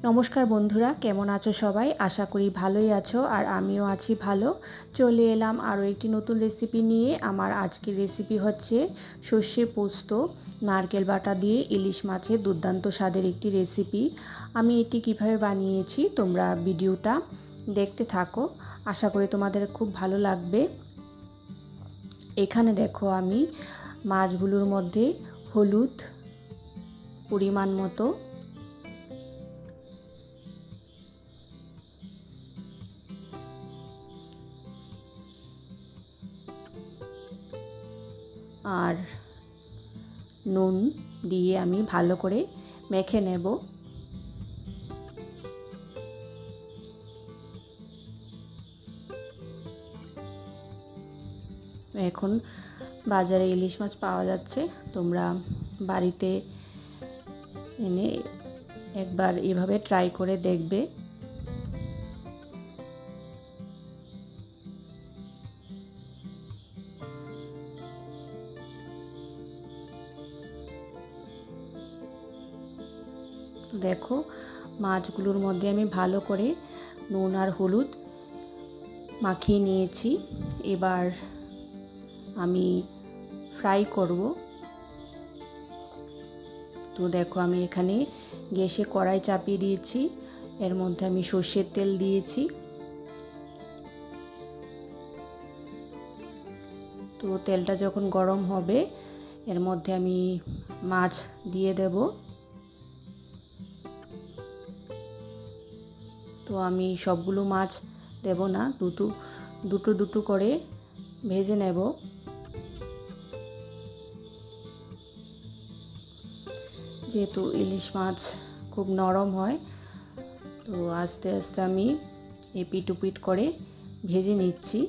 নমস্কার বন্ধুরা, কেমন আছো সবাই? আশা করি ভালোই আছো আর আমিও আছি ভালো। চলে এলাম আরও একটি নতুন রেসিপি নিয়ে। আমার আজকের রেসিপি হচ্ছে সর্ষে পোস্ত নারকেল বাটা দিয়ে ইলিশ মাছের দুর্দান্ত স্বাদের একটি রেসিপি। আমি এটি কিভাবে বানিয়েছি তোমরা ভিডিওটা দেখতে থাকো, আশা করি তোমাদের খুব ভালো লাগবে। এখানে দেখো আমি মাছগুলোর মধ্যে হলুদ পরিমাণ মতো, আর নুন দিয়ে আমি ভালো করে মেখে নেব। এখন বাজারে ইলিশ মাছ পাওয়া যাচ্ছে, তোমরা বাড়িতে এনে একবার এভাবে ট্রাই করে দেখবে। তো দেখো মাছগুলোর মধ্যে আমি ভালো করে নুন আর হলুদ মাখিয়ে নিয়েছি। এবার আমি ফ্রাই করব। তো দেখো আমি এখানে গ্যাসে কড়াই চাপিয়ে দিয়েছি, এর মধ্যে আমি সর্ষের তেল দিয়েছি। তো তেলটা যখন গরম হবে এর মধ্যে আমি মাছ দিয়ে দেব। তো আমি সবগুলো মাছ দেব না, দুটো দুটো করে ভেজে নেব। যেহেতু ইলিশ মাছ খুব নরম হয়, তো আস্তে আস্তে আমি এপিট ওপিট করে ভেজে নিচ্ছি।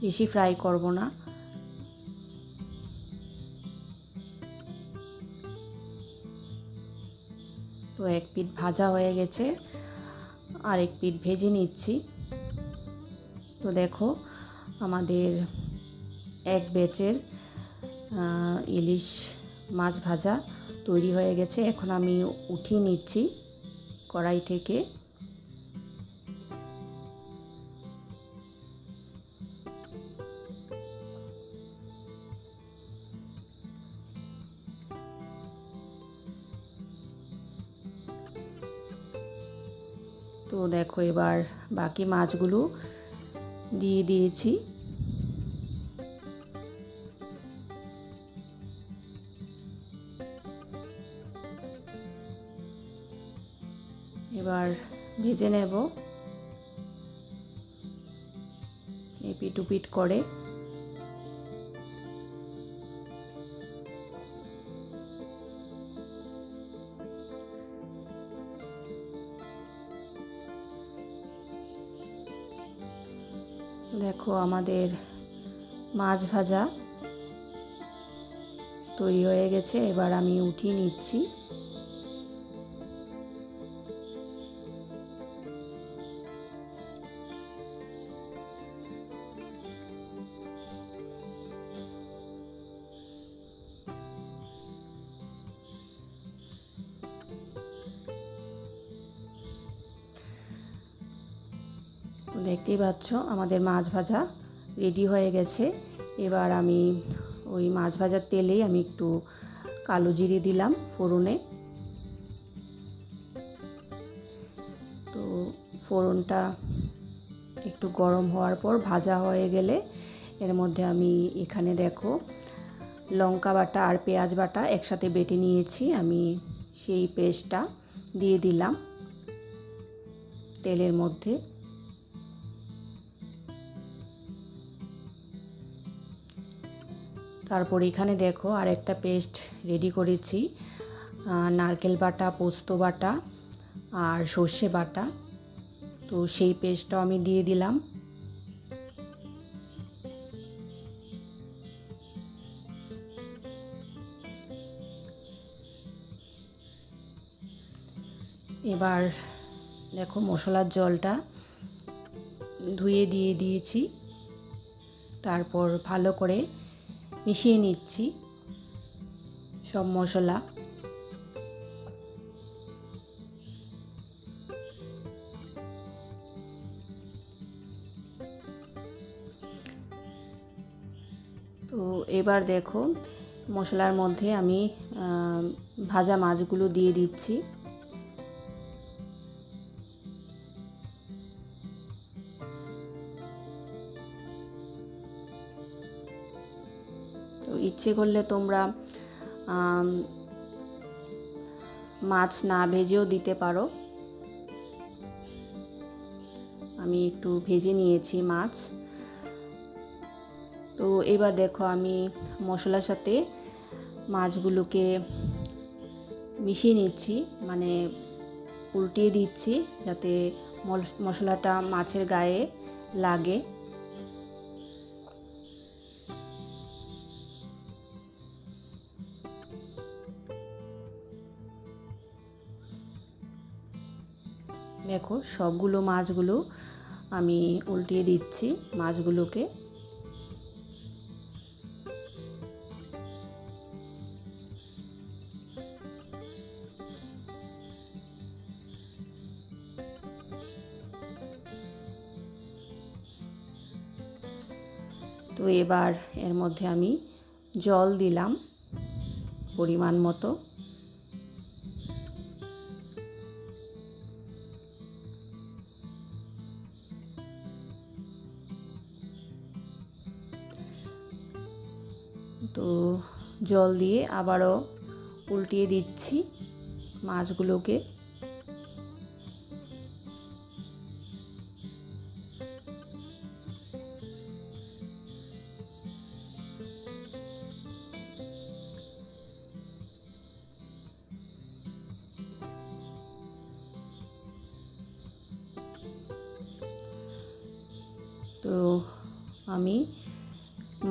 বেশি ফ্রাই করব না। তো এক পিঠ ভাজা হয়ে গেছে, আর এক পিঠ ভেজে নিচ্ছি। তো দেখো আমাদের এক ব্যাচের ইলিশ মাছ ভাজা তৈরি হয়ে গেছে। এখন আমি উঠিয়ে নিচ্ছি কড়াই থেকে। তো দেখো এবার বাকি মাছগুলো দিয়ে দিয়েছি। এবার ভেজে নেব এপিট ওপিট করে। দেখো আমাদের মাছ ভাজা তৈরি হয়ে গেছে, এবার আমি উঠিয়ে নিচ্ছি। তো দেখতেই পাচ্ছ আমাদের মাছ ভাজা রেডি হয়ে গেছে। এবার আমি ওই মাছ ভাজার তেলেই আমি একটু কালো জিরে দিলাম ফোড়নে। তো ফোড়নটা একটু গরম হওয়ার পর ভাজা হয়ে গেলে এর মধ্যে আমি এখানে দেখো লঙ্কা বাটা আর পেঁয়াজ বাটা একসাথে বেটে নিয়েছি, আমি সেই পেস্টটা দিয়ে দিলাম তেলের মধ্যে। তারপর এখানে দেখো আরেকটা পেস্ট রেডি করেছি, নারকেল বাটা, পোস্ত বাটা আর সর্ষে বাটা। তো সেই পেস্টটাও আমি দিয়ে দিলাম। এবার দেখো মশলার জলটা ধুয়ে দিয়ে দিয়েছি, তারপর ভালো করে মিশিয়ে নিচ্ছি সব মশলা। তো এবার দেখো মশলার মধ্যে আমি ভাজা মাছগুলো দিয়ে দিচ্ছি। তো ইচ্ছে করলে তোমরা মাছ না ভেজেও দিতে পারো। আমি একটু ভেজে নিয়েছি মাছ। তো এবার দেখো আমি মশলার সাথে মাছগুলোকে মিশিয়ে নিচ্ছি, মানে উল্টিয়ে দিচ্ছি যাতে মশলাটা মাছের গায়ে লাগে। দেখো সবগুলো মাছগুলো আমি উল্টিয়ে দিচ্ছি মাছগুলোকে। তো এবার এর মধ্যে আমি জল দিলাম পরিমাণ মতো। তো জল দিয়ে আবারও উল্টিয়ে দিচ্ছি মাছগুলোকে। তো আমি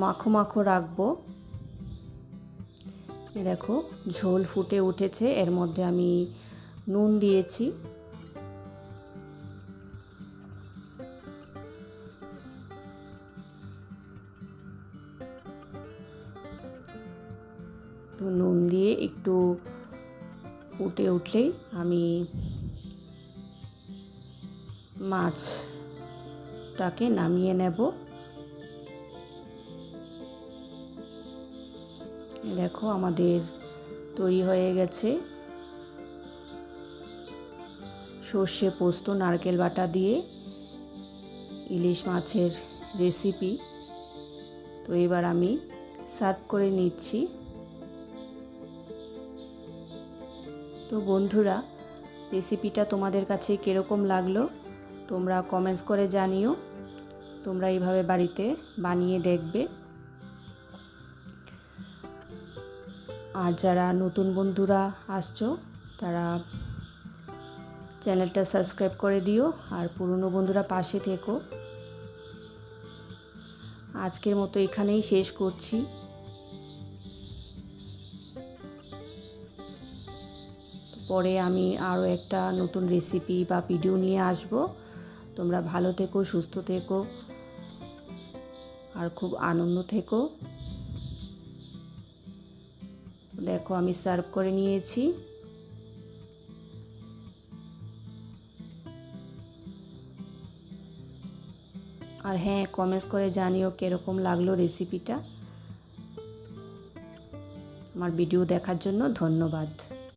মাখো মাখো রাখবো। দেখো ঝোল ফুটে উঠেছে, এর মধ্যে আমি নুন দিয়েছি। তো নুন দিয়ে একটু ফুটে উঠলেই আমি মাছটাকে নামিয়ে নেব। দেখো আমাদের তৈরি হয়ে গেছে সর্ষে পোস্ত নারকেল বাটা দিয়ে ইলিশ মাছের রেসিপি। তো এবার আমি সার্ভ করে নিচ্ছি। তো বন্ধুরা, রেসিপিটা তোমাদের কাছে কীরকম লাগলো তোমরা কমেন্টস করে জানিও। তোমরা এইভাবে বাড়িতে বানিয়ে দেখবে। আর যারা নতুন বন্ধুরা আসছো তারা চ্যানেলটা সাবস্ক্রাইব করে দিও, আর পুরনো বন্ধুরা পাশে থেকো। আজকের মতো এখানেই শেষ করছি। পরে আমি আরও একটা নতুন রেসিপি বা ভিডিও নিয়ে আসব। তোমরা ভালো থেকো, সুস্থ থেকো, আর খুব আনন্দ থেকো। দেখো আমি সার্ভ করে নিয়েছি। আর হ্যাঁ, কমেন্টস করে জানিও কীরকম লাগলো রেসিপিটা। আমার ভিডিও দেখার জন্য ধন্যবাদ।